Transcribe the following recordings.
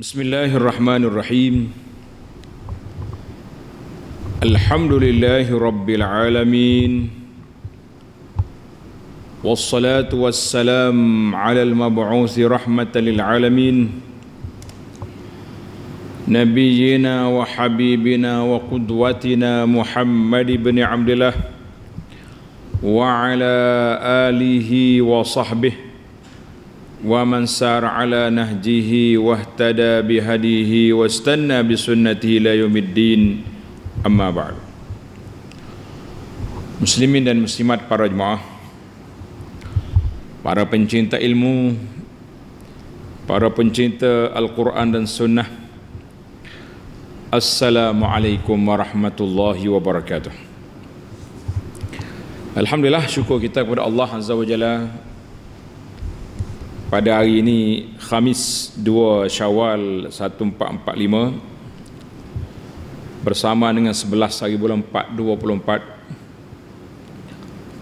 Bismillahirrahmanirrahim. Alhamdulillahi rabbil alamin. Wassalatu wassalam ala al-mab'uthi rahmatan lil alamin. Nabiyyina wa habibina wa qudwatina Muhammad ibn Abdullah wa ala alihi wa sahbihi wa man sar ala nahjihi wahtada bihadihi wastanna bisunnatihi ila yaumiddin, amma ba'd. Muslimin dan muslimat, para jemaah, para pencinta ilmu, para pencinta Al-Quran dan Sunnah, Assalamualaikum warahmatullahi wabarakatuh. Alhamdulillah, syukur kita kepada Allah Azza wa Jalla. Pada hari ini Khamis 2 Syawal 1445 bersama dengan 11 hari bulan 4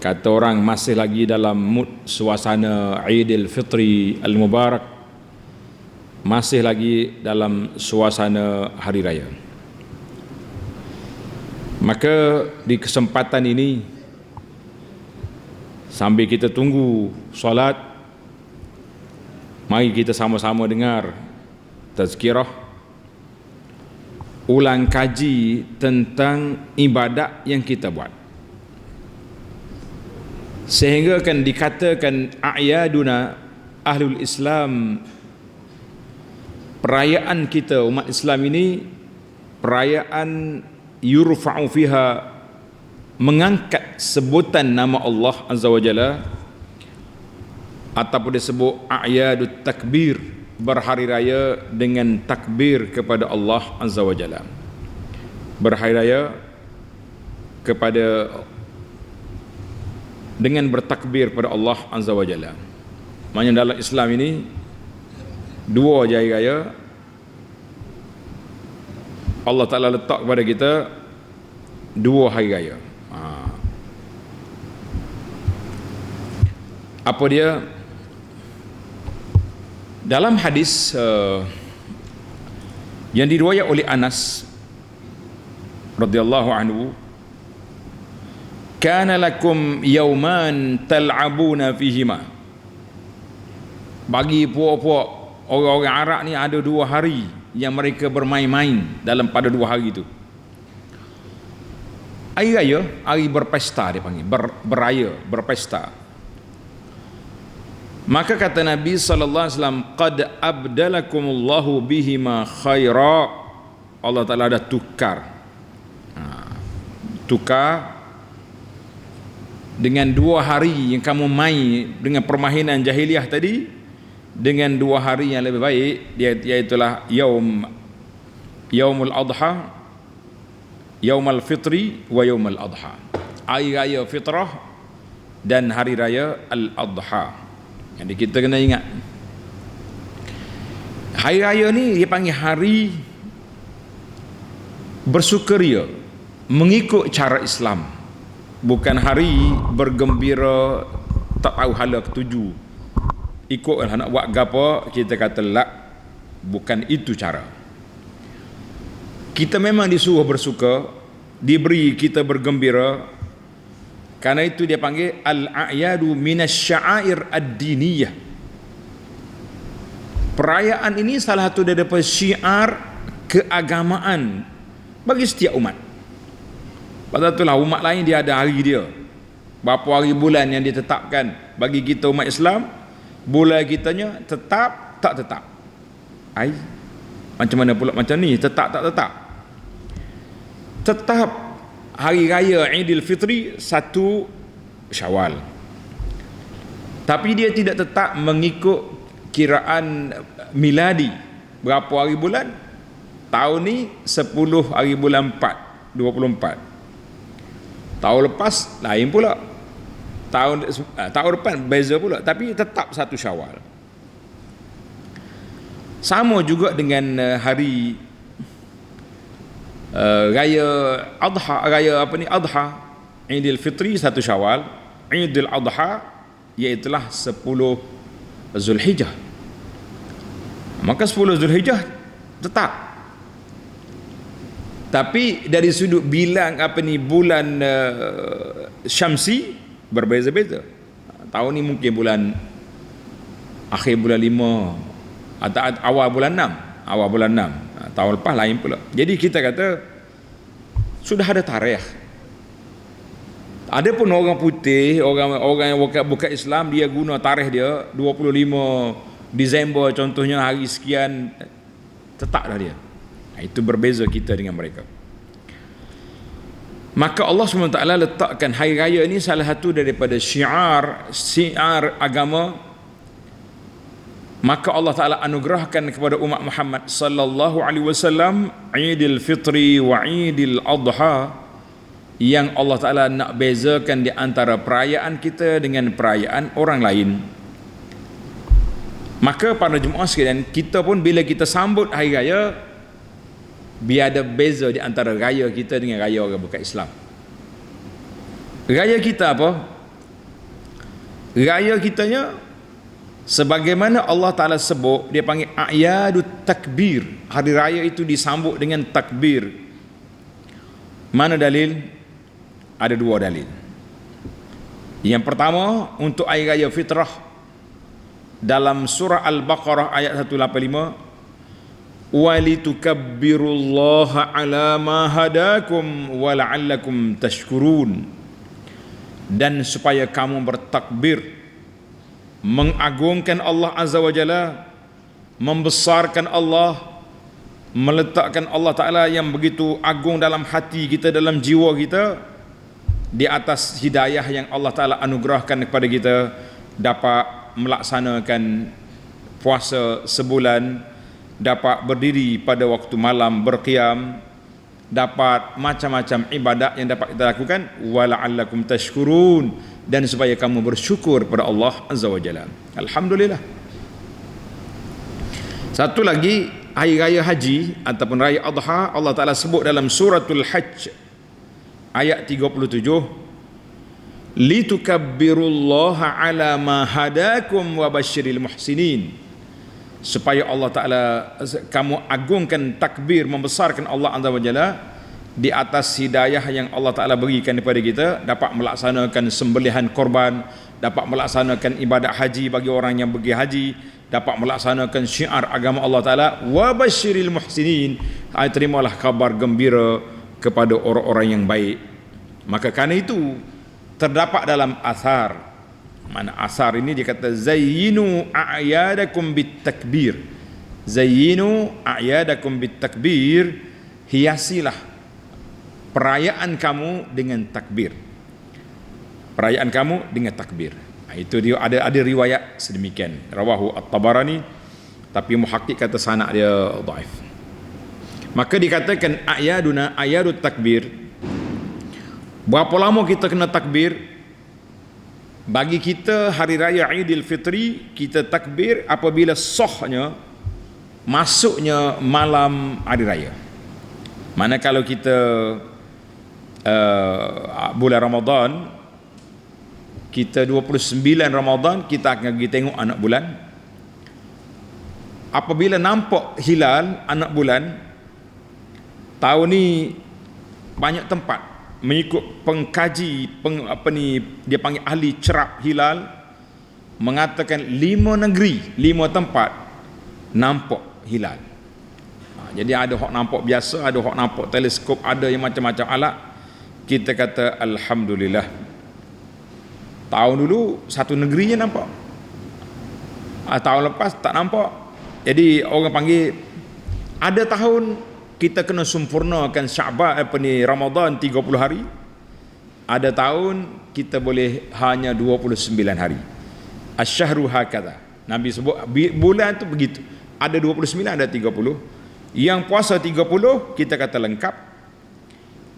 2024. Kata orang masih lagi dalam mood suasana Aidil Fitri Al-Mubarak, masih lagi dalam suasana hari raya. Maka di kesempatan ini, sambil kita tunggu solat, mari kita sama-sama dengar tazkirah, ulang kaji tentang ibadat yang kita buat, sehingga akan dikatakan a'yaduna ahlul Islam. Perayaan kita umat Islam ini perayaan yurfa'u fiha, mengangkat sebutan nama Allah Azza wa Jalla, ataupun disebut a'yadut takbir, berhari raya dengan takbir kepada Allah Azza wa Jalla, berhari raya kepada dengan bertakbir pada Allah Azza wa Jalla. Maknanya dalam Islam ini dua hari raya Allah Ta'ala letak kepada kita, dua hari raya. Apa dia? Dalam hadis yang diriwayat oleh Anas radhiyallahu anhu, kana lakum yawman tal'abuna fihima. Bagi puak-puak orang-orang Arab ni ada 2 hari yang mereka bermain-main dalam pada 2 hari itu. Hari raya, hari berpesta dia panggil, beraya, berpesta. Maka kata Nabi sallallahu alaihi wasallam, qad abdalakumullahu bihima khaira. Allah Taala dah tukar dengan 2 hari yang kamu main dengan permainan jahiliah tadi, dengan 2 hari yang lebih baik, iaitulah yaumul adha, yaumul fitri wa yaumul adha, hari raya fitrah dan hari raya al-adha. Jadi kita kena ingat, hari raya ni dia panggil hari bersukaria mengikut cara Islam, bukan hari bergembira tak tahu hala ketuju, ikutlah nak buat gapo kita kata lak, bukan itu cara. Kita memang disuruh bersuka, diberi kita bergembira. Karena itu dia panggil al-a'yadu minasya'air ad-diniyah. Perayaan ini salah satu daripada syiar keagamaan bagi setiap umat. Pasal itulah umat lain dia ada hari dia, berapa hari bulan yang ditetapkan. Bagi kita umat Islam, bulan kitanya tetap tak tetap. Macam mana pula macam ni, tetap tak tetap? Tetap hari raya Aidil Fitri 1 Syawal, tapi dia tidak tetap mengikut kiraan miladi. Berapa hari bulan? Tahun ni 10 hari bulan 4 24. Tahun lepas lain pula, tahun depan beza pula, tapi tetap 1 Syawal. Sama juga dengan hari raya adha, raya apa ni, adha, Aidil Fitri 1 Syawal, Aidil Adha iaitulah 10 Zulhijjah. Maka 10 Zulhijjah tetap. Tapi dari sudut bilang bulan syamsi berbeza-beza. Tahun ni mungkin bulan akhir bulan 5 atau awal bulan 6, awal bulan 6. Tahun lepas lain pula. Jadi kita kata sudah ada tarikh. Ada pun orang putih, orang yang bukan Islam, dia guna tarikh dia 25 Disember contohnya, hari sekian, tetap dah dia. Itu berbeza kita dengan mereka. Maka Allah SWT letakkan hari raya ini salah satu daripada syiar agama. Maka Allah Ta'ala anugerahkan kepada umat Muhammad sallallahu alaihi wasallam Idul Fitri wa Idul Adha, yang Allah Ta'ala nak bezakan di antara perayaan kita dengan perayaan orang lain. Maka para jemaah sekalian, kita pun bila kita sambut hari raya, biar ada beza di antara raya kita dengan raya orang bukan Islam. Raya kita apa? Raya kitanya sebagaimana Allah Ta'ala sebut, dia panggil a'yadut takbir. Hari raya itu disambut dengan takbir. Mana dalil? Ada dua dalil. Yang pertama, untuk hari raya fitrah, dalam surah Al-Baqarah ayat 185, walitukabbirullaha ala ma hadakum wa la'allakum tashkurun, dan supaya kamu bertakbir, mengagungkan Allah Azza wa Jalla, membesarkan Allah, meletakkan Allah Ta'ala yang begitu agung dalam hati kita, dalam jiwa kita, di atas hidayah yang Allah Ta'ala anugerahkan kepada kita, dapat melaksanakan puasa sebulan, dapat berdiri pada waktu malam berqiyam, dapat macam-macam ibadat yang dapat kita lakukan, wala'allakum tashkurun, dan supaya kamu bersyukur pada Allah Azza wa Jalla. Alhamdulillah. Satu lagi, hari raya haji ataupun raya adha, Allah Ta'ala sebut dalam suratul Hajj ayat 37, litukabbirullaha ala ma hadakum wa basyiril muhsinin, supaya Allah Ta'ala, kamu agungkan takbir, membesarkan Allah Azza wa Jalla di atas hidayah yang Allah Ta'ala berikan kepada kita, dapat melaksanakan sembelihan korban, dapat melaksanakan ibadat haji bagi orang yang pergi haji, dapat melaksanakan syiar agama Allah Ta'ala, wa basyiril muhsinin, terimalah kabar gembira kepada orang-orang yang baik. Maka kerana itu terdapat dalam asar, mana asar ini dia kata zayyinu a'yadakum bitakbir, zayyinu a'yadakum bitakbir, hiasilah perayaan kamu dengan takbir, perayaan kamu dengan takbir. Itu dia ada riwayat sedemikian, rawahu At-Tabarani, tapi muhakkik kata sanad dia dhaif. Maka dikatakan a'yaduna, a'yadut takbir. Berapa lama kita kena takbir? Bagi kita hari raya Idul Fitri, kita takbir apabila sahnya, masuknya malam hari raya. Mana kalau kita bulan Ramadan, kita 29 Ramadan, kita akan pergi tengok anak bulan. Apabila nampak hilal anak bulan, tahun ni banyak tempat mengikut pengkaji dia panggil ahli cerap hilal, mengatakan 5 negeri, 5 tempat nampak hilal. Jadi ada hok nampak biasa, ada hok nampak teleskop, ada yang macam-macam alat. Kita kata alhamdulillah. Tahun dulu satu negeri je nampak, tahun lepas tak nampak. Jadi orang panggil, ada tahun kita kena sempurnakan Sya'ban Ramadan 30 hari. Ada tahun kita boleh hanya 29 hari. Asy-syahru hakadha. Nabi sebut bulan tu begitu. Ada 29, ada 30. Yang puasa 30 kita kata lengkap.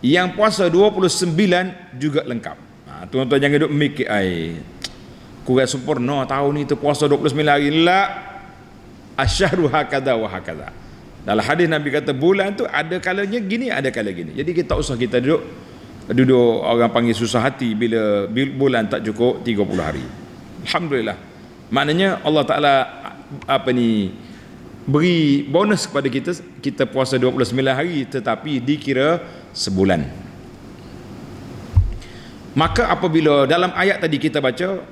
Yang puasa 29 juga lengkap. Tuan-tuan jangan duk mikir kurang sempurna tahun ni tu puasa 29 hari. La, asy-syahru hakadha wa hakadha. Dalam hadis Nabi kata bulan tu ada kalanya gini, ada kala gini. Jadi kita tak usah kita duduk orang panggil susah hati bila bulan tak cukup 30 hari. Alhamdulillah. Maknanya Allah Ta'ala beri bonus kepada kita, kita puasa 29 hari tetapi dikira sebulan. Maka apabila dalam ayat tadi kita baca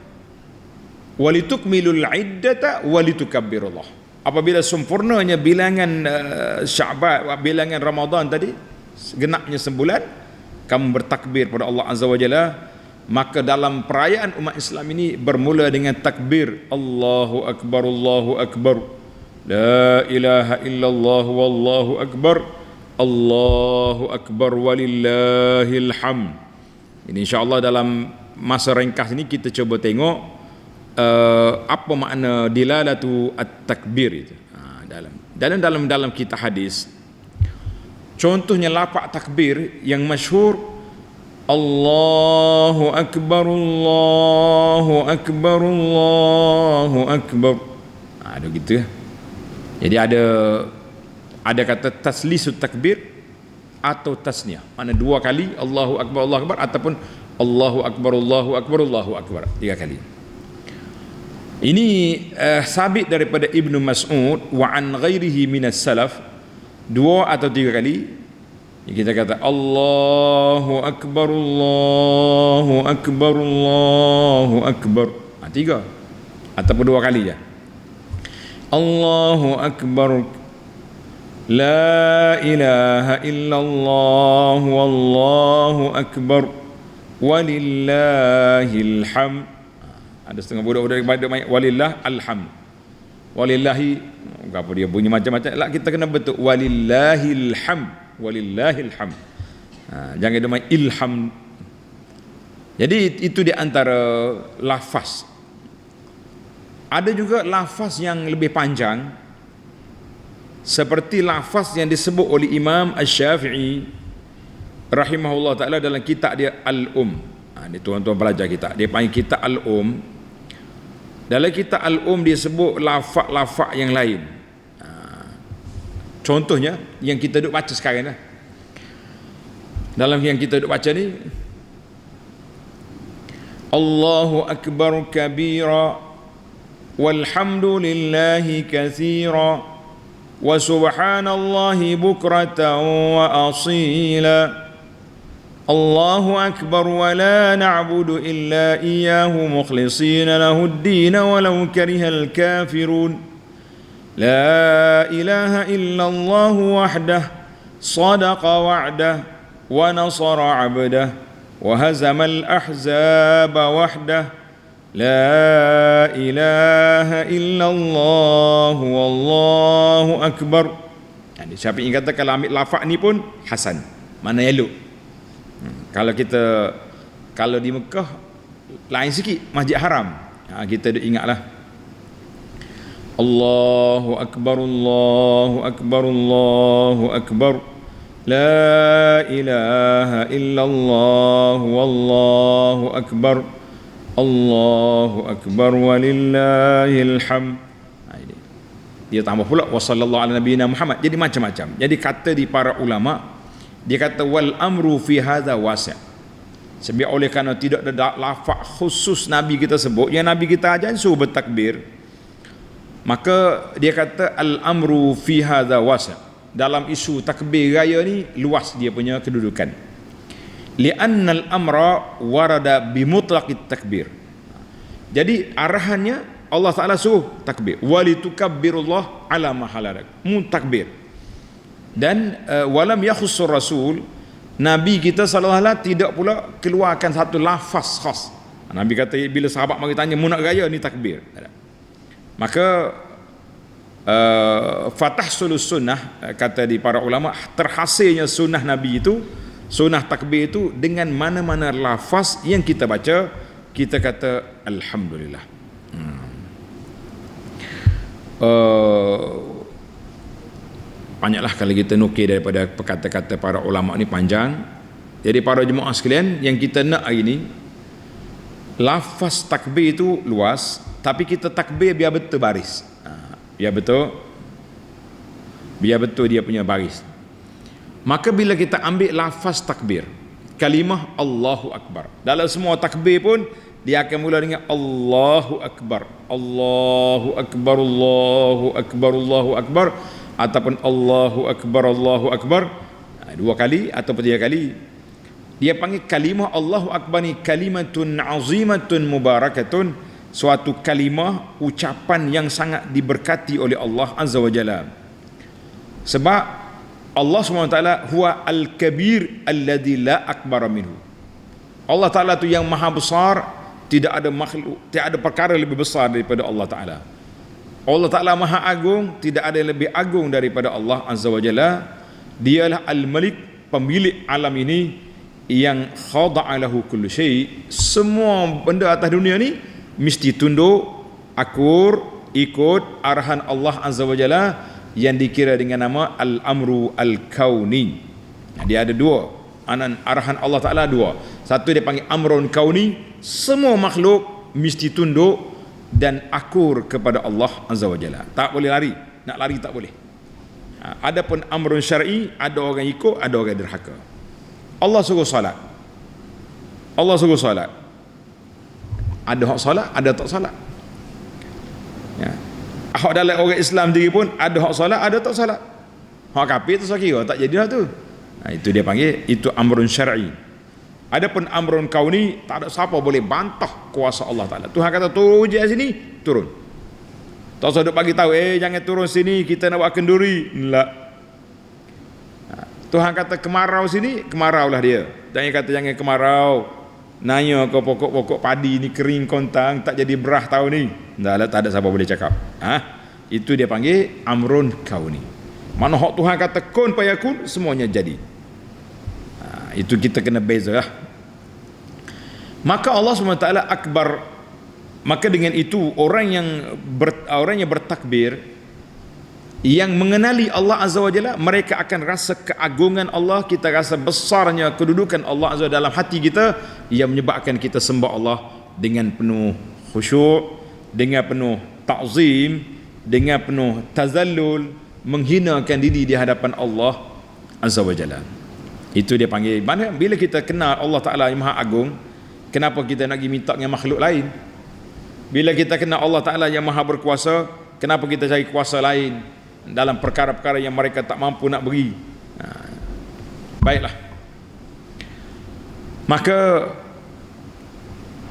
walitukmilul iddata walitukabbirullah, apabila sempurnanya bilangan Sya'ban, bilangan Ramadan tadi, genapnya sebulan, kamu bertakbir pada Allah Azza wa Jalla. Maka dalam perayaan umat Islam ini bermula dengan takbir Allahu Akbar, Allahu Akbar, la ilaha illallah wallahu akbar, Allahu Akbar walillahil hamd. Ini insya-Allah dalam masa ringkas ini kita cuba tengok apa makna dilalatu at-takbir itu. Dalam kitab hadis, contohnya lafaz takbir yang masyhur, Allahu Akbar, Allahu Akbar, Allahu Akbar. Ada gitu ya. Jadi ada kata taslisut takbir atau tasniyah, mana dua kali Allahu Akbar, Allahu Akbar, ataupun Allahu Akbar, Allahu Akbar, Allahu Akbar, tiga kali. Ini sabit daripada Ibnu Mas'ud wa an ghairihi minas salaf, dua atau tiga kali. Kita kata Allahu Akbar, Allahu Akbar, Allahu Akbar, tiga ataupun dua kali je. Allahu Akbar, la ilaha illallah, wallahu akbar, walillahil hamd. Ada setengah budak-budak pada walillah alhamd. Walillahi, apa dia bunyi macam-macam. Lah kita kena betul walillahil hamd. Walillahil hamd. Jangan ada main ilham. Jadi itu di antara lafaz. Ada juga lafaz yang lebih panjang, seperti lafaz yang disebut oleh Imam Asy-Syafi'i rahimahullah taala dalam kitab dia Al-Um. Ini tuan-tuan pelajar kita, dia panggil kitab Al-Um. Dalam kitab Al-Um dia sebut lafaz-lafaz yang lain. Contohnya yang kita duk baca sekarang lah. Dalam yang kita duk baca ni, Allahu Akbar kabira walhamdulillahi katsira wa subhanallahi bukratan wa asila. Allahu Akbar wa la na'budu illa iyyahu mukhlishina lahud-din walau karihal kafirun. La ilaha illallah wahdah sadaqa wa'dah wa nasara 'abdah wa hazamal ahzaba wahdah. La ilaha illallah wallahu akbar. Jadi Syafi'i kata kalau ambil lafaz ni pun hasan, mana elok. Kalau di Mekah lain sikit, Masjid Haram. Kita ingatlah Allahu Akbar, Allahu Akbar, Allahu Akbar, la ilaha illallah wallahu akbar, Allahu Akbar walillahil hamd. Dia tambah pula wa sallallahu ala nabiyina Muhammad. Jadi macam-macam. Jadi kata di para ulama, dia kata wal amru fi hadza wasi'. Sebab oleh kerana tidak ada lafaz khusus Nabi kita sebut, yang Nabi kita ajar suruh bertakbir, maka dia kata al-amru fi hadza wasi'. Dalam isu takbir raya ni luas dia punya kedudukan. Li'annal amra warada bi mutlaqit takbir. Jadi arahannya Allah Taala suruh takbir. Walitukabbirullah ala ma haladak. Takbir. Dan walam yakhussur rasul, Nabi kita sallallahu alaihi wasallam tidak pula keluarkan satu lafaz khas. Nabi kata bila sahabat mari tanya mu nak raya ni takbir. Maka fatahsulus sunnah, kata di para ulama, terhasilnya sunnah Nabi itu, sunnah takbir itu dengan mana-mana lafaz yang kita baca, kita kata alhamdulillah. Banyaklah kalau kita nukil daripada kata-kata para ulama ni panjang. Jadi para jemaah sekalian, yang kita nak hari ni, lafaz takbir itu luas, tapi kita takbir biar betul baris. Biar betul dia punya baris. Maka bila kita ambil lafaz takbir, kalimah Allahu Akbar, dalam semua takbir pun dia akan mula dengan Allahu Akbar, Allahu Akbar, Allahu Akbar, Allahu Akbar, ataupun Allahu Akbar, Allahu Akbar, dua kali ataupun tiga kali. Dia panggil kalimah Allahu Akbar ni kalimatun azimatun mubarakatun, suatu kalimah ucapan yang sangat diberkati oleh Allah Azza wa Jalla. Sebab Allah SWT huwa al-kabir alladhi la akbara minhu. Allah Ta'ala tu yang maha besar, tidak ada makhluk, tidak ada perkara lebih besar daripada Allah Ta'ala. Allah Ta'ala maha agung, tidak ada yang lebih agung daripada Allah Azza wa Jalla. Dialah al-malik, pemilik alam ini, yang khada'a lahu kullu syai'. Semua benda atas dunia ni mesti tunduk, akur, ikut arahan Allah Azza wa Jalla, yang dikira dengan nama al-amru al-kauni. Dia ada dua, arahan Allah Ta'ala dua. Satu dia panggil amrun kauni, semua makhluk mesti tunduk dan akur kepada Allah Azza wa Jalla, tak boleh lari, nak lari tak boleh. Adapun amrun syar'i, ada orang ikut, ada orang derhaka. Allah suruh salat, Allah suruh salat, ada hak salat, ada tak salat. Ya. Hak dalam orang Islam diri pun ada hak salat, ada tak salat. Hak kafir tu saya kira tak jadilah tu. Itu dia panggil, itu amrun syar'i. Adapun amrun kauni, tak ada siapa boleh bantah kuasa Allah Ta'ala. Tuhan kata turun je sini, turun. Tak usah duk bagi tahu, jangan turun sini, kita nak buat kenduri. Tak. Tuhan kata kemarau sini, kemarau lah dia. Jangan kata jangan kemarau, nanya ke pokok-pokok padi ni kering kontang, tak jadi berah tahun ni. Tak ada siapa boleh cakap. Itu dia panggil amrun kauni. Mana hak Tuhan kata kun fayakun, semuanya jadi. Itu kita kena beza lah. Maka Allah SWT akbar. Maka dengan itu orang yang bertakbir, yang mengenali Allah Azza wa Jalla, mereka akan rasa keagungan Allah, kita rasa besarnya kedudukan Allah Azza wa Jalla dalam hati kita, yang menyebabkan kita sembah Allah dengan penuh khusyuk, dengan penuh ta'zim, dengan penuh tazallul, menghinakan diri di hadapan Allah Azza wa Jalla. Itu dia panggil. Mana bila kita kenal Allah Ta'ala yang Maha Agung, kenapa kita nak pergi minta dengan makhluk lain? Bila kita kenal Allah Ta'ala yang Maha Berkuasa, kenapa kita cari kuasa lain dalam perkara-perkara yang mereka tak mampu nak beri? Baiklah. Maka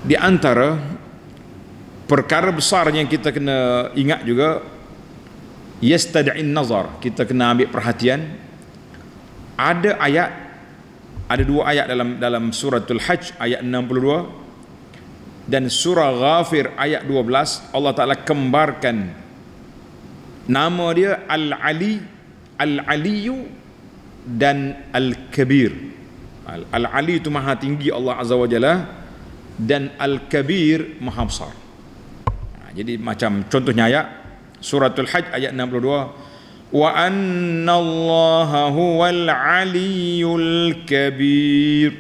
di antara perkara besar yang kita kena ingat juga, yastad'in nazar, kita kena ambil perhatian. Ada ayat, ada dua ayat dalam suratul Hajj ayat 62 dan surah Ghafir ayat 12. Allah Ta'ala kembarkan nama dia Al-Ali, Al-Aliyu dan Al-Kabir. Al-Ali itu maha tinggi Allah Azza wa Jalla, dan Al-Kabir maha besar. Jadi macam contohnya ayat suratul Hajj ayat 62, wa anna allaha huwal aliyyul kabir.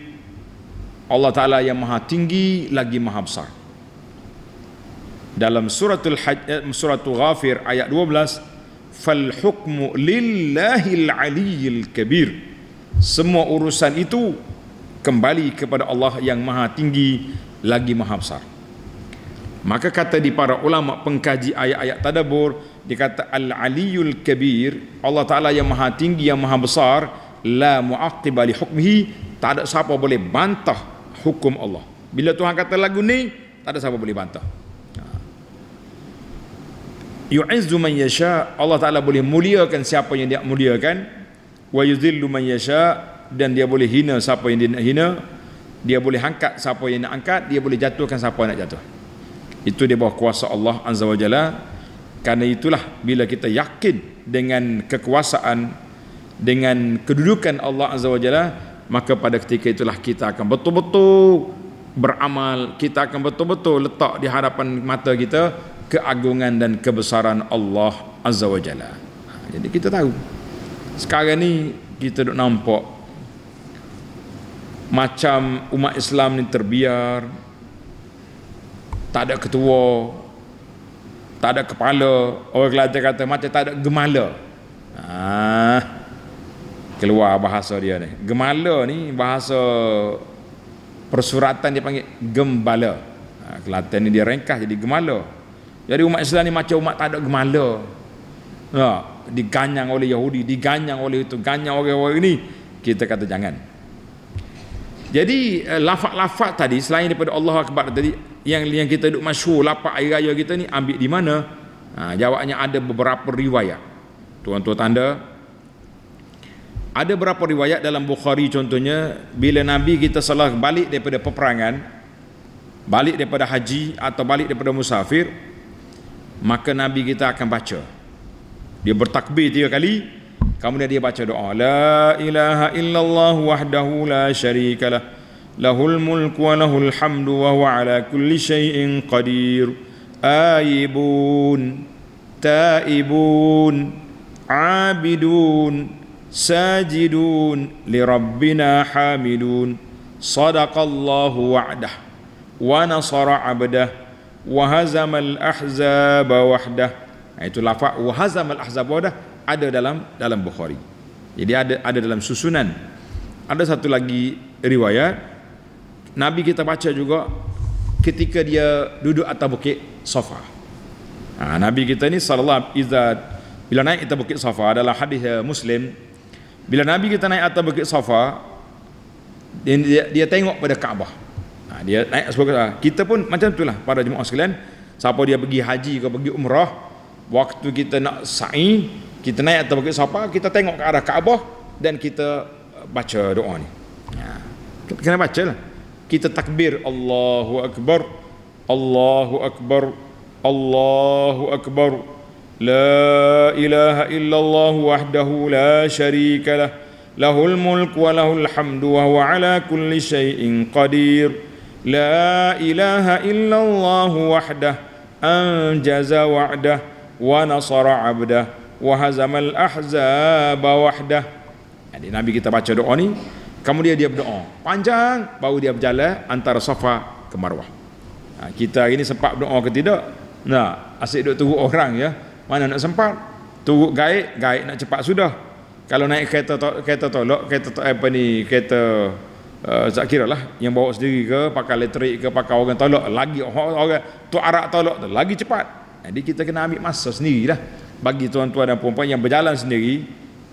Allah Ta'ala yang maha tinggi lagi maha besar. Dalam suratul Hajj, suratul Ghafir ayat 12, fal hukmu lillahil aliyyil kabir. Semua urusan itu kembali kepada Allah yang maha tinggi lagi maha besar. Maka kata di para ulama pengkaji ayat-ayat tadabbur, dikata al-aliyul kabir, Allah Ta'ala yang maha tinggi, yang maha besar, la mu'aqqiba li hukmihi, tak ada siapa boleh bantah hukum Allah. Bila Tuhan kata lagu ni, tak ada siapa boleh bantah. Yu'izzu man yasha, Allah Ta'ala boleh muliakan siapa yang dia muliakan, wa yuzillu man yasha, dan dia boleh hina siapa yang dia nak hina, dia boleh angkat siapa yang nak angkat, dia boleh jatuhkan siapa yang nak jatuh. Itu di bawah kuasa Allah Azza wa Jalla. Karena itulah bila kita yakin dengan kekuasaan, dengan kedudukan Allah Azza wa Jalla, maka pada ketika itulah kita akan betul-betul beramal, kita akan betul-betul letak di hadapan mata kita keagungan dan kebesaran Allah Azza wa Jalla. Jadi kita tahu sekarang ni kita duk nampak macam umat Islam ni terbiar, tak ada ketua, tak ada kepala. Orang Kelantan kata macam tak ada gemala. Keluar bahasa dia ni. Gemala ni bahasa persuratan dia panggil gembala. Kelantan ni dia ringkas jadi gemala. Jadi umat Islam ni macam umat tak ada gemala. Diganyang oleh Yahudi, diganyang oleh itu, ganyang orang-orang ini. Kita kata jangan. Jadi lafaz-lafaz tadi selain daripada Allah Akbar tadi yang kita duk masyhur lafaz hari raya kita ni ambil di mana? Jawabnya ada beberapa riwayat. Tuan-tuan tanda, ada beberapa riwayat dalam Bukhari contohnya, bila Nabi kita salah balik daripada peperangan, balik daripada haji atau balik daripada musafir, maka Nabi kita akan baca, dia bertakbir 3 kali, kemudian dia baca doa, la ilaha illallah wahdahu la syarikalah, lahul mulku wa lahul hamdu wa huwa ala kulli syai'in qadir, aibun taibun abidun sajidun lirabbina hamidun, sadaqallahu wa'dah wa nasara abdah wa hazamal ahzaba wahdah. Itu lafaz wa hazamal ahzaba wahdah ada dalam Bukhari. Jadi ada dalam susunan. Ada satu lagi riwayat Nabi kita baca juga ketika dia duduk atas bukit Safa. Nabi kita ni sallallahu bila naik atas bukit Safa, dalam hadis Muslim, bila Nabi kita naik atas bukit Safa, dia tengok pada Kaabah. Dia naik sebagai kita pun macam itulah para jemaah sekalian. Siapa dia pergi haji ke pergi umrah, waktu kita nak sa'i, kita naik atas bukit Safa, kita tengok ke arah Kaabah dan kita baca doa ni. Kena baca lah. Kita takbir Allahu Akbar, Allahu Akbar, Allahu Akbar, la ilaha illallah wahdahu la syarikalah, lahul mulku wa lahul hamdu wa huwa ala kulli syai'in qadir, la ilaha illallah wahdah anjaza wa'dah wa nasara abdah wa hazamal ahzaba wahdah. Jadi Nabi kita baca doa ni, kemudian dia berdoa panjang, baru dia berjalan antara Safa ke Marwah. Kita hari ni sempat berdoa ke tidak? Asyik duk tunggu orang ya. Mana nak sempat? Tunggu gaib nak cepat sudah. Kalau naik kereta tolak, kereta tak kira lah yang bawa sendiri ke, pakai elektrik ke, pakai orang tolak, lagi orang tu arak tolak tu lagi cepat. Jadi kita kena ambil masa sendirilah. Bagi tuan-tuan dan puan-puan yang berjalan sendiri,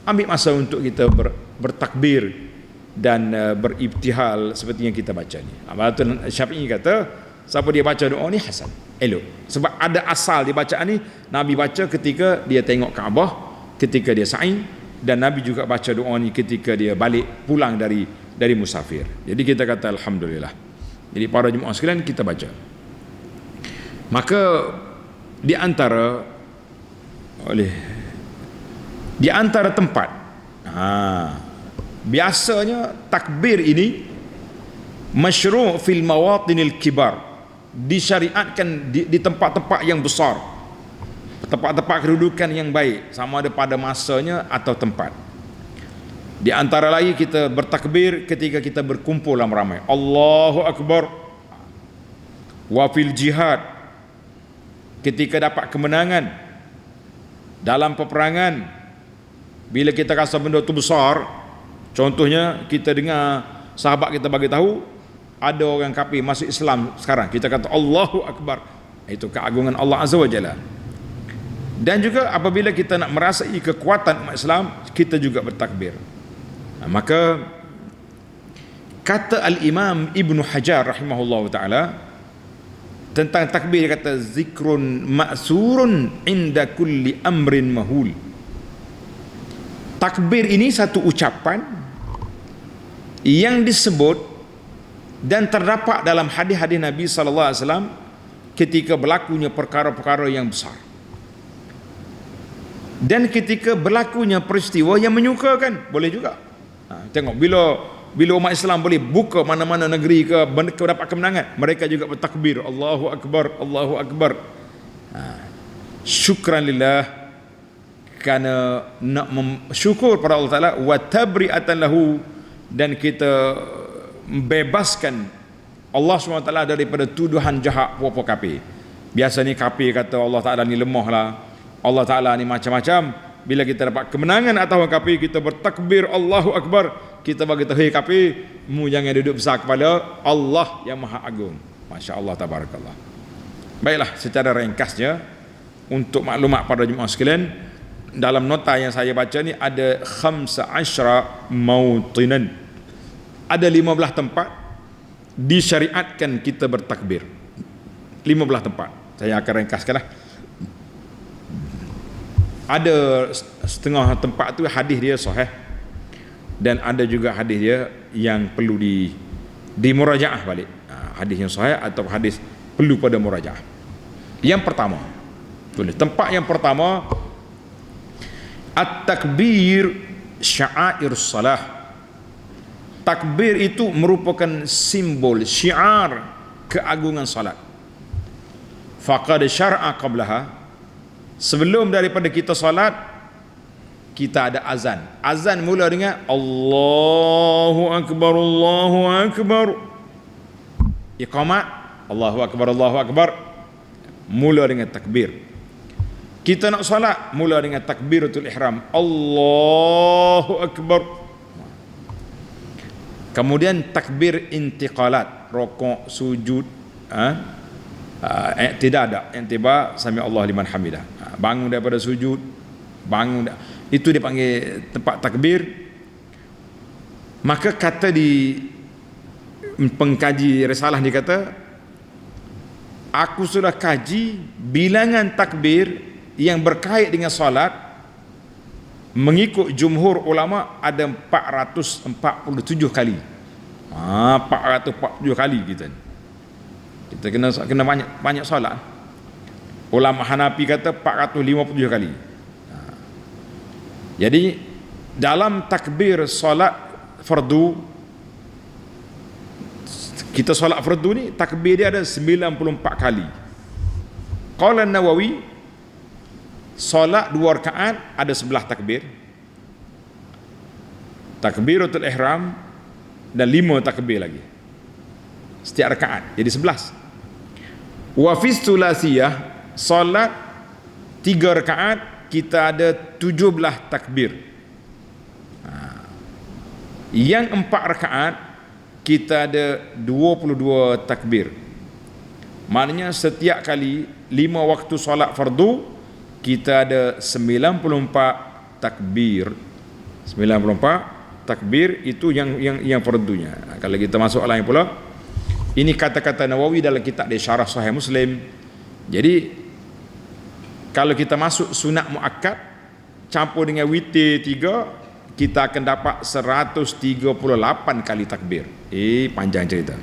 ambil masa untuk kita bertakbir dan beribtihal seperti yang kita baca ni. Abang Syafi'i kata, siapa dia baca doa ni hasan, elok. Sebab ada asal dia bacaan ni, Nabi baca ketika dia tengok Kaabah, ketika dia sa'i, dan Nabi juga baca doa ni ketika dia balik pulang dari musafir. Jadi kita kata alhamdulillah. Jadi para jemaah sekalian, kita baca. Maka di antara tempat biasanya takbir ini masyru' fil mawatinil kibar, disyariatkan di tempat-tempat yang besar, tempat-tempat kedudukan yang baik, sama ada pada masanya atau tempat. Di antara lagi kita bertakbir ketika kita berkumpul ramai-ramai, Allahu Akbar. Wa fil jihad, ketika dapat kemenangan dalam peperangan, bila kita rasa benda tu besar. Contohnya kita dengar sahabat kita bagi tahu ada orang kafir masuk Islam sekarang, kita kata Allahu Akbar. Itu keagungan Allah Azza wa Jalla. Dan juga apabila kita nak merasai kekuatan umat Islam, kita juga bertakbir. Maka kata Al-Imam Ibn Hajar rahimahullah ta'ala tentang takbir, dia kata zikrun ma'surun inda kulli amrin mahul. Takbir ini satu ucapan yang disebut dan terdapat dalam hadis-hadis Nabi SAW ketika berlakunya perkara-perkara yang besar, dan ketika berlakunya peristiwa yang menyukakan, boleh juga. Tengok bila umat Islam boleh buka mana-mana negeri ke dapat kemenangan, mereka juga bertakbir Allahu Akbar, Allahu Akbar. Syukran lillah, kerana nak syukur pada Allah Ta'ala, wa tabri'atan lahu, dan kita bebaskan Allah SWT daripada tuduhan jahat puak-puak kafir. Biasa ni kafir kata Allah Ta'ala ni lemah lah, Allah Ta'ala ni macam-macam. Bila kita dapat kemenangan atas orang kafir, kita bertakbir Allahu Akbar, kita bagi tahu kafir, mu jangan duduk besar kepala, Allah yang Maha Agung. Masya Allah, tabarakallah. Baiklah, secara ringkasnya untuk maklumat pada jemaah sekalian, dalam nota yang saya baca ni ada 15 mautinan, ada 15 tempat disyariatkan kita bertakbir. 15 tempat. Saya akan ringkaskanlah. Ada setengah tempat tu hadis dia sahih, dan ada juga hadis dia yang perlu dimurajaah balik. Hadis yang sahih atau hadis perlu pada murajaah. Yang pertama, tempat yang pertama, at-takbir sya'air salah. Takbir itu merupakan simbol, syiar keagungan salat. Faqad syar'a qablaha, sebelum daripada kita salat kita ada azan. Azan mula dengan Allahu akbar, Allahu akbar. Iqamat Allahu akbar, Allahu akbar, mula dengan takbir. Kita nak salat mula dengan takbiratul ihram, Allahu akbar. Kemudian takbir intiqalat, rukuk, sujud, tidak ada intiba sami Allah liman hamidah, bangun daripada sujud, bangun, itu dipanggil tempat takbir. Maka kata di pengkaji risalah dia kata, aku sudah kaji bilangan takbir yang berkait dengan salat, mengikut jumhur ulama ada 447 kali. 447 kali kita kena banyak salat. Ulama Hanafi kata 457 kali. Jadi dalam takbir salat fardu, kita solat fardu ni takbir dia ada 94 kali. Qala Nawawi, solat 2 rakaat ada 11 takbir, takbiratul ihram, dan 5 takbir lagi setiap rakaat, jadi 11. Wa fi thulasiyah, solat 3 rakaat kita ada 17 takbir. Yang 4 rakaat kita ada 22 takbir. Maknanya setiap kali 5 waktu solat fardu kita ada 94 takbir. 94 takbir itu yang fardunya. Kalau kita masuk lain pula, ini kata-kata Nawawi dalam kitab dia Syarah Sahih Muslim. Jadi kalau kita masuk sunat muakkad campur dengan witir 3, kita akan dapat 138 kali takbir. Panjang cerita.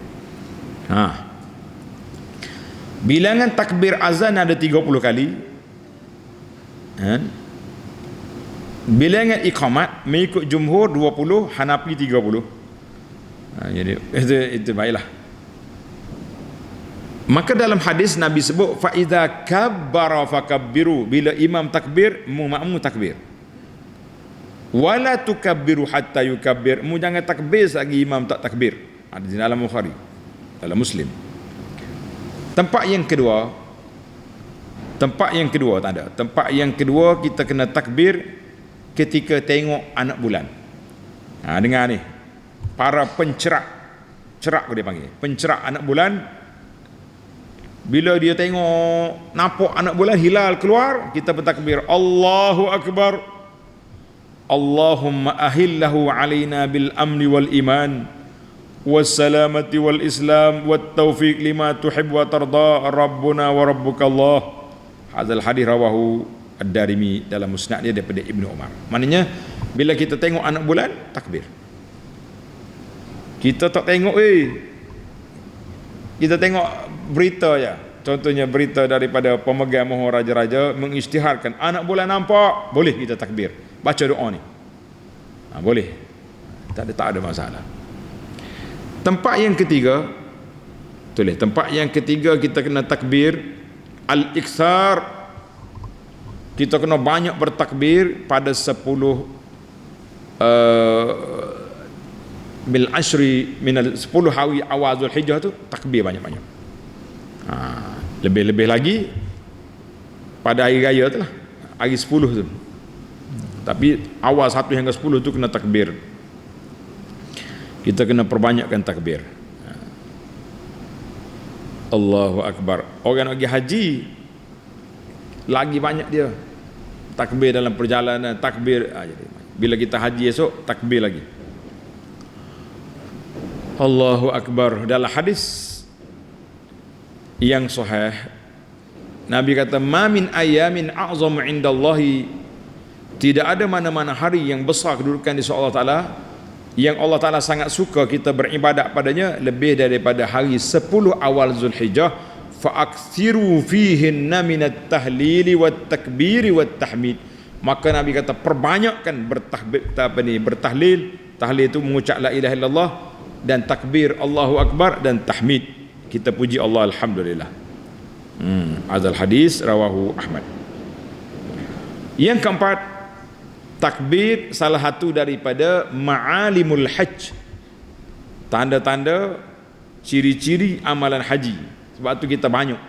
Bilangan takbir azan ada 30 kali. Bilangan iqamat mengikut jumhur 20, Hanafi 30. Jadi itu baiklah. Maka dalam hadis Nabi sebut fa idza kabbara fakabbiru, bila imam takbir makmum takbir. Wala tukabbiru hatta yukabbir, mu jangan takbir lagi imam tak takbir. Ada di dalam Bukhari, dalam Muslim. Tempat yang kedua tak ada. Tempat yang kedua kita kena takbir ketika tengok anak bulan. Dengar ni, para pencerak dia panggil pencerak anak bulan, bila dia tengok nampak anak bulan hilal keluar, kita bertakbir Allahu akbar. Allahumma ahillahu alaina bil amni wal iman was salamati wal islam wat taufiq lima tuhib wa tarda rabbuna wa rabbuka Allah. Hadzal hadis rawahu Ad-Darimi dalam musnad dia daripada Ibnu Umar. Maknanya bila kita tengok anak bulan takbir. Kita tak tengok kita tengok berita ya. Contohnya berita daripada pemegang mohon raja-raja mengisytiharkan anak bulan nampak, boleh kita takbir, baca doa ni. Boleh. Tak ada masalah. Tempat yang ketiga, tempat yang ketiga kita kena takbir al-iksar. Kita kena banyak bertakbir pada 10 bil ashri min 10 hari awal Zulhijjah tu, takbir banyak-banyak. Lebih-lebih lagi pada hari raya tu lah, hari 10 tu. Tapi awal 1 hingga 10 tu kena takbir. Kita kena perbanyakkan takbir. Allahu Akbar. Orang nak pergi haji lagi banyak dia takbir dalam perjalanan, takbir. Jadi bila kita haji esok, takbir lagi. Allahu Akbar. Dalam hadis yang sahih, Nabi kata, "Ma min ayamin a'zamu 'indallahi." Tidak ada mana-mana hari yang besar kedudukan di sisi Allah Taala yang Allah Taala sangat suka kita beribadat padanya lebih daripada hari 10 awal Zulhijjah. Fa aktsiru fihinna minat tahlili wat takbiri wat tahmid. Maka Nabi kata perbanyakkan bertahlil. Tahlil itu mengucap la ilaha illallah, dan takbir Allahu Akbar, dan tahmid kita puji Allah, alhamdulillah. Azal hadis rawahu Ahmad. Yang keempat, takbir salah satu daripada ma'alimul hajj, tanda-tanda ciri-ciri amalan haji. Sebab tu kita banyak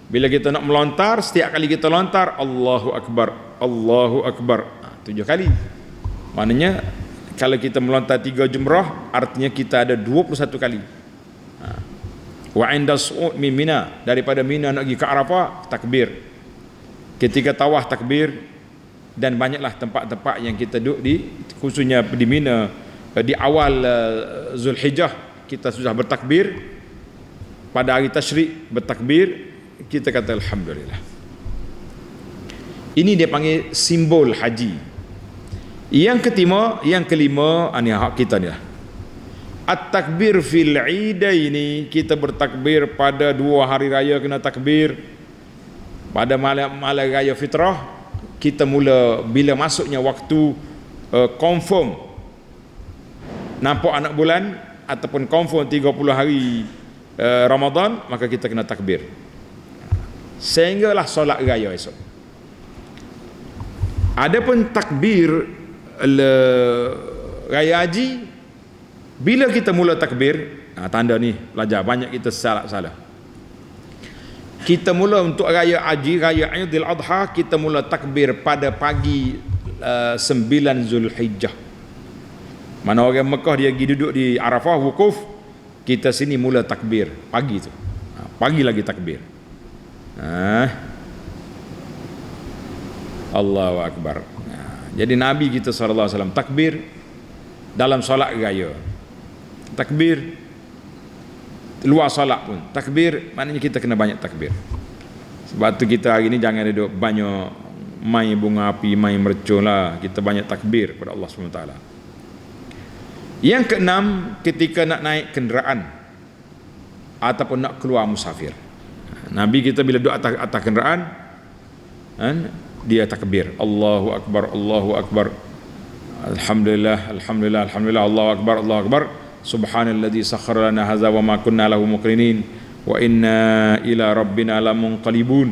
bila kita nak melontar, setiap kali kita lontar Allahu Akbar, Allahu Akbar, 7 kali. Maknanya kalau kita melontar 3 jumrah, artinya kita ada 21 kali. Wa inda su'ud min Mina, daripada Mina nak pergi ke Arafah, takbir. Ketika tawaf, takbir. Dan banyaklah tempat-tempat yang kita duduk di, khususnya di Mina, di awal Zulhijjah kita sudah bertakbir. Pada hari tasyrik bertakbir, kita kata alhamdulillah. Ini dia panggil simbol haji. Yang kelima, ini hak kita ni lah. At-takbir fil idaini, kita bertakbir pada 2 hari raya kena takbir. Pada malam raya fitrah, kita mula bila masuknya waktu confirm nampak anak bulan ataupun confirm 30 hari Ramadan, maka kita kena takbir sehinggalah solat raya esok. Adapun takbir raya haji, bila kita mula takbir, tanda ni pelajar banyak kita salah. Kita mula untuk raya haji, raya Aidil Adha, kita mula takbir pada pagi 9 Zulhijjah. Mana orang Mekah dia pergi duduk di Arafah wukuf, kita sini mula takbir pagi tu. Pagi lagi takbir. Allahu Akbar. Jadi Nabi kita sallallahu alaihi wasallam takbir dalam solat raya. Takbir luar solat pun takbir, maknanya kita kena banyak takbir. Sebab tu kita hari ni jangan duduk banyak main bunga api, main mercun lah. Kita banyak takbir kepada Allah SWT. Yang keenam, ketika nak naik kenderaan ataupun nak keluar musafir, Nabi kita bila duduk atas kenderaan, dia takbir Allahu Akbar, Allahu Akbar, Alhamdulillah, Alhamdulillah, Alhamdulillah, Allahu Akbar, Allahu Akbar, Subhanalladzi sakhkhara lana hadza wa ma kunna lahu muqrinin wa inna ila rabbina lamunqalibun.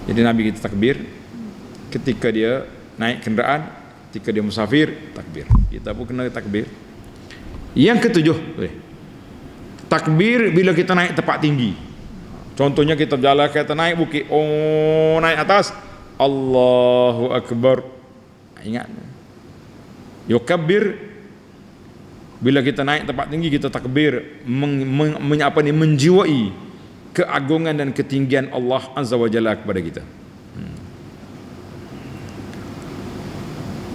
Jadi Nabi kita takbir ketika dia naik kenderaan, ketika dia musafir, takbir. Kita pun kena takbir. Yang ketujuh, takbir bila kita naik tempat tinggi. Contohnya kita berjalan, kita naik bukit, naik atas, Allahu Akbar. Ingat, yukabbir. Bila kita naik tempat tinggi, kita takbir, menjiwai keagungan dan ketinggian Allah Azza wa Jalla kepada kita.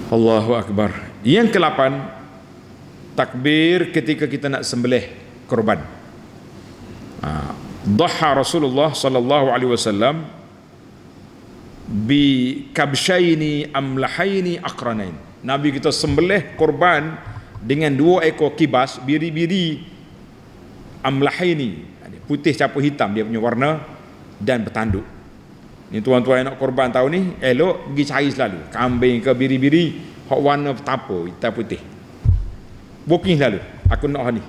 Allahu Akbar. Yang ke-8, takbir ketika kita nak sembelih korban. Dhaha Rasulullah sallallahu alaihi wasallam bi kabshaini amlahaini aqranain. Nabi kita sembelih korban dengan 2 ekor kibas biri-biri amlahaini, putih campur hitam dia punya warna, dan bertanduk. Ni tuan-tuan yang nak korban tahun ni, elok pergi cari selalu kambing ke biri-biri hak warna petapa hitam putih. Booking selalu, aku nak hak ni.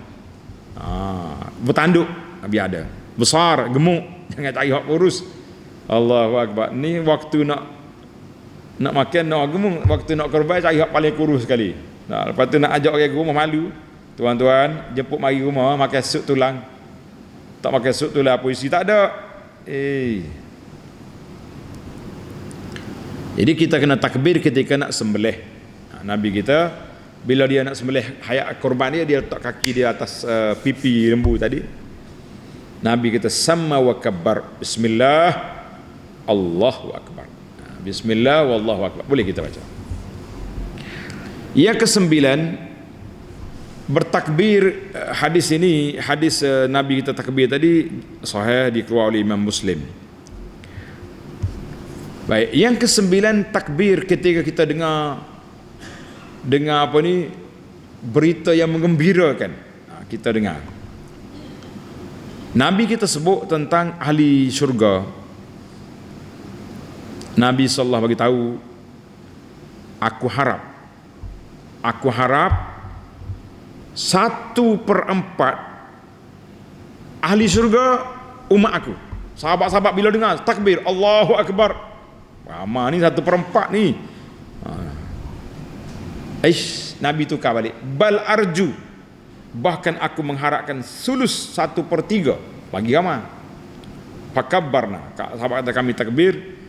Bertanduk biar ada. Besar, gemuk, jangan cari hak kurus. Allahu Akbar. Ni waktu nak makan, nak gemuk, waktu nak korban cari hak paling kurus sekali. Lepas tu nak ajak orang ke rumah malu. Tuan-tuan jemput mari rumah makan sup tulang. Tak makan sup tulang apa isi tak ada. Jadi kita kena takbir ketika nak sembelih. Nabi kita bila dia nak sembelih hayat korban dia letak kaki dia atas pipi lembu tadi. Nabi kata sama wa kabbar, bismillah, Allahu akbar. Bismillah wallahu akbar. Boleh kita baca. Yang kesembilan, bertakbir. Hadis ini, hadis Nabi kita takbir tadi sahih, dikeluarkan oleh Imam Muslim. Baik, yang kesembilan takbir ketika kita dengar apa ni, berita yang menggembirakan. Kita dengar Nabi kita sebut tentang ahli syurga. Nabi sallallahu bagi tahu, aku harap 1/4 ahli syurga umat aku. Sahabat-sahabat bila dengar takbir Allahu akbar, ramai ni 1/4 ni. Nabi tukar balik, bal arju, bahkan aku mengharapkan sulus 1/3 bagi ramai. Fakabbarna, sahabat kata kami takbir.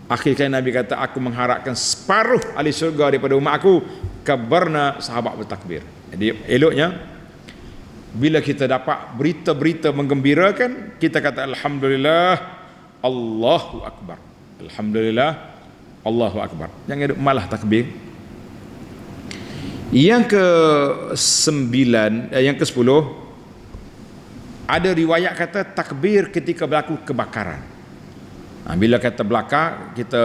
Akhirnya Nabi kata, aku mengharapkan separuh ahli syurga daripada umat aku. Kabarna, sahabat bertakbir. Jadi eloknya bila kita dapat berita-berita menggembirakan, kita kata alhamdulillah, Allahu akbar. Alhamdulillah, Allahu akbar. Jangan malah takbir. Yang ke-10, ada riwayat kata takbir ketika berlaku kebakaran. Bila kata kita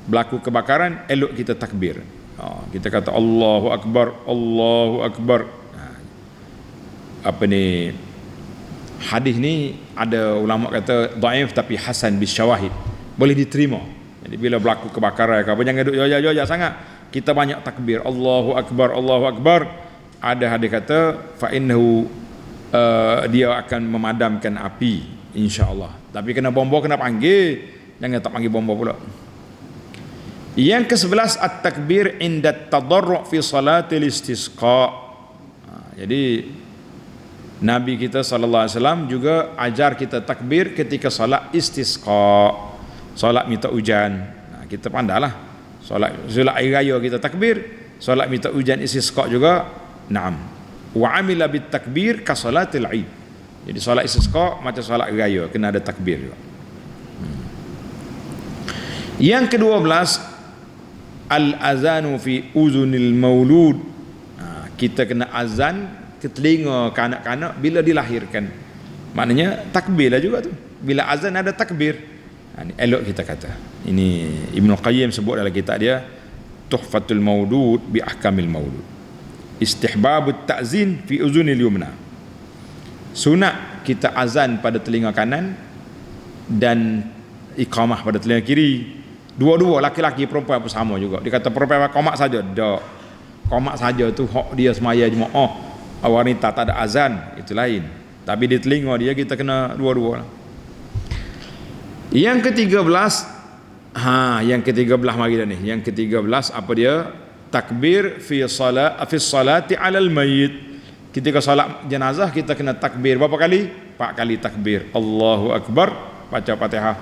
berlaku kebakaran, elok kita takbir. Kita kata Allahu akbar, Allahu akbar. Apa ni, hadis ni ada ulama kata dhaif tapi hasan bisyawahid, boleh diterima. Jadi bila berlaku kebakaran apa, jangan duduk ya sangat, kita banyak takbir Allahu akbar, Allahu akbar. Ada hadis kata fa innahu dia akan memadamkan api insya-Allah. Tapi kena bomba kena panggil, jangan tak panggil bomba pula. Yang ke-11, at-takbir inda tadarru' fi salatil istisqa. Jadi Nabi kita sallallahu alaihi wasallam juga ajar kita takbir ketika solat istisqa, solat minta hujan. Kita pandailah solat air raya kita takbir, solat minta hujan istisqa juga. Naam. Wa amila bit takbir ka salatil Id. Jadi solat istisqa macam solat air raya, kena ada takbir juga. Yang ke-12, al-azanu fi uzunil maulud. Kita kena azan ke telinga kanak-kanak bila dilahirkan. Maknanya takbir lah juga tu. Bila azan ada takbir. Ini elok kita kata. Ini Ibn Qayyim sebut dalam kitab dia Tuhfatul Maulud bi Ahkamil Maulud. Istihbabut ta'zin fi uzunil yumna. Sunat kita azan pada telinga kanan dan iqamah pada telinga kiri. Dua-dua, laki-laki perempuan pun sama juga. Dia kata perempuan qomat saja, tak. Qomat saja tu hak dia semaya jemaah. Wanita tak ada azan, itu lain. Tapi di telinga dia kita kena dua-dua. Yang ke-13, yang ke-13 mari dah ni. Yang ke-13 apa dia? Takbir fi salati 'alal mayyit. Ketika solat jenazah kita kena takbir berapa kali? 4 kali takbir. Allahu akbar, baca Fatihah.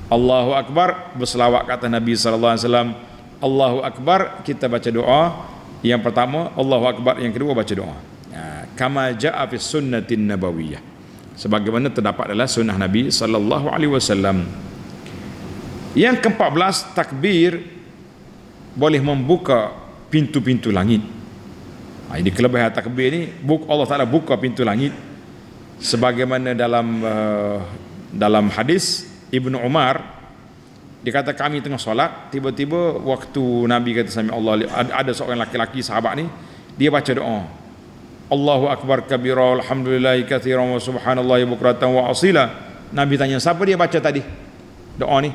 Allahu akbar, berselawat kata Nabi sallallahu alaihi wasallam. Allahu akbar, kita baca doa. Yang pertama Allahu akbar, yang kedua baca doa. Kama jaa fi sunnatin nabawiyah, sebagaimana terdapat dalam sunnah Nabi sallallahu alaihi wasallam. Yang ke-14, takbir boleh membuka pintu-pintu langit. Ini kelebihan takbir ni, Allah Taala buka pintu langit, sebagaimana dalam hadis Ibnu Umar, dia kata kami tengah solat, tiba-tiba waktu Nabi kata sami Allah, ada seorang laki-laki sahabat ni, dia baca doa Allahu akbar kabira alhamdulillahi katsiran wa subhanallahi bukratan wa asila. Nabi tanya, siapa dia baca tadi doa ni?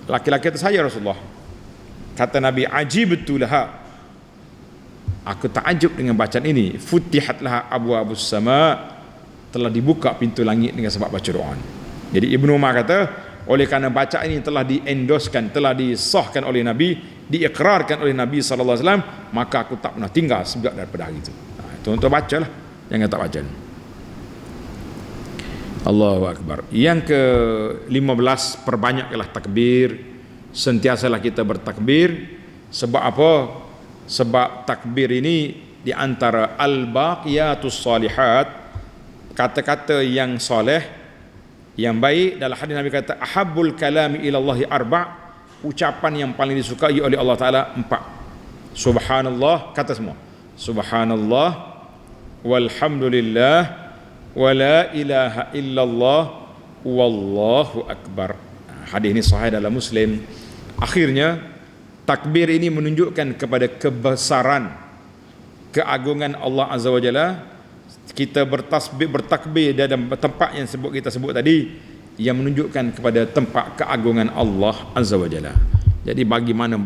Laki-laki itu saya Rasulullah. Kata Nabi, ajibtu laha, aku takjub dengan bacaan ini. Futihatlah abwabus sama, telah dibuka pintu langit dengan sebab baca doa. Jadi Ibnu Umar kata, oleh kerana bacaan ini telah diendoskan, telah disahkan oleh Nabi, diikrarkan oleh Nabi sallallahu alaihi wasallam, maka aku tak pernah tinggal sejak daripada hari itu. Tuan-tuan bacalah, jangan tak baca. Allahu akbar. Yang ke-15, perbanyaklah takbir. Sentiasalah kita bertakbir. Sebab apa? Sebab takbir ini di antara al-baqiyatus salihat, kata-kata yang soleh, yang baik. Dalam hadis Nabi kata ahabbul kalami ilallahi arba', ucapan yang paling disukai oleh Allah Ta'ala 4. Subhanallah, kata semua subhanallah, walhamdulillah, wa la ilaha illallah, wallahu akbar. Hadis ini sahih dalam Muslim. Akhirnya takbir ini menunjukkan kepada kebesaran, keagungan Allah Azza wa Jalla. Kita bertakbir dalam tempat yang kita sebut tadi, yang menunjukkan kepada tempat keagungan Allah Azza wa Jalla. Jadi bagaimana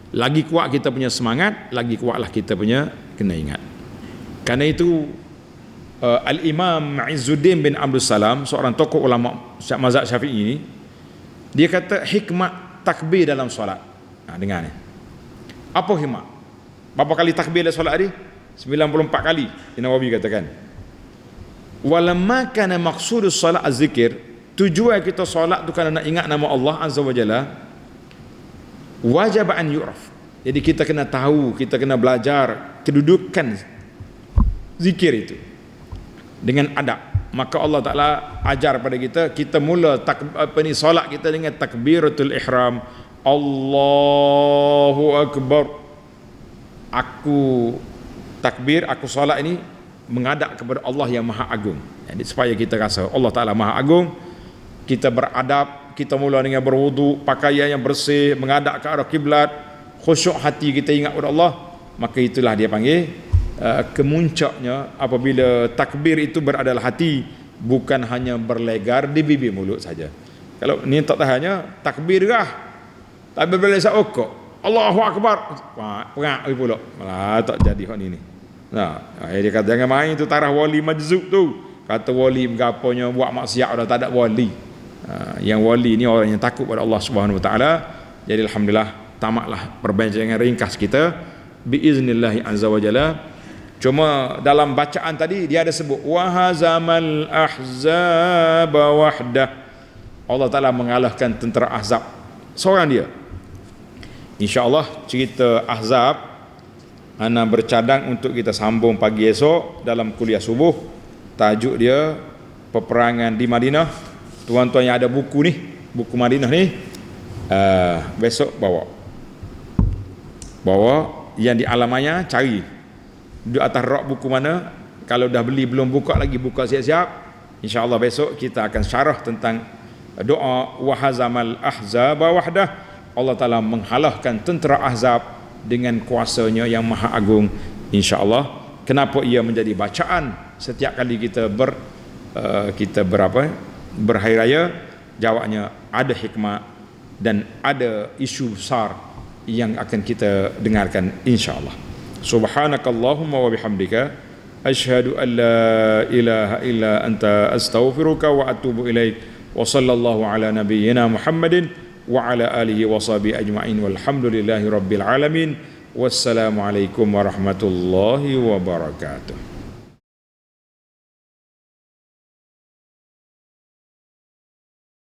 lagi kuat kita punya semangat, lagi kuatlah kita punya kena ingat. Karena itu Al-Imam Izzuddin bin Abdul Salam, seorang tokoh ulama mazhab Syafi'i ini, dia kata hikmat takbir dalam solat. Dengar ni. Apa hikmat? Berapa kali takbir dalam solat ni? 94 kali. Nawawi katakan. Walamma kana maqsudus solat az-zikir, tujuan kita solat tu kerana nak ingat nama Allah Azza wa Jalla, wajib an yu'raf. Jadi kita kena tahu, kita kena belajar kedudukan zikir itu dengan adab. Maka Allah Ta'ala ajar pada kita mula solat kita dengan takbiratul ihram, Allahu Akbar. Aku takbir, aku solat ini menghadap kepada Allah yang Maha Agung. Jadi supaya kita rasa Allah Ta'ala Maha Agung, kita beradab, kita mula dengan berwudu, pakaian yang bersih, menghadap ke arah kiblat, khusyuk hati kita ingat kepada Allah. Maka itulah dia panggil kemuncaknya apabila takbir itu berada dalam hati, bukan hanya berlegar di bibir mulut saja. Kalau ni tak tahannya takbir kah, takbir boleh sakok, Allahu Akbar, perak pula, malah tak jadi hak ni. Nah, dia kata jangan main tu tarah wali majzub tu. Kata wali berapanya buat maksiat dah tak ada wali. Yang wali ni orang yang takut pada Allah Subhanahu Wa Taala. Jadi alhamdulillah tamatlah perbincangan ringkas kita biiznillah azza wa jalla. Cuma dalam bacaan tadi dia ada sebut wa hazamal ahzab wahdah. Allah Taala mengalahkan tentera Ahzab seorang dia. InsyaAllah cerita Ahzab ana bercadang untuk kita sambung pagi esok dalam kuliah subuh. Tajuk dia peperangan di Madinah. Tuan-tuan yang ada buku ni, buku Madinah ni, besok bawa yang di alamannya, cari di atas rak buku mana. Kalau dah beli belum buka lagi, buka siap-siap. InsyaAllah besok kita akan syarah tentang doa wa hazamal ahzab wahdah. Allah Ta'ala menghalahkan tentera Ahzab dengan kuasanya yang maha agung, insya-Allah. Kenapa ia menjadi bacaan setiap kali kita berhari raya? Jawabnya ada hikmah dan ada isu besar yang akan kita dengarkan, insya-Allah. Subhanakallahumma wa bihamdika asyhadu an la ilaha illa anta astaghfiruka wa atubu ilaik. Wa sallallahu ala nabiyyina Muhammadin wa ala alihi wa sahbihi ajma'in walhamdulillahi rabbil alamin. Wassalamualaikum warahmatullahi wabarakatuh.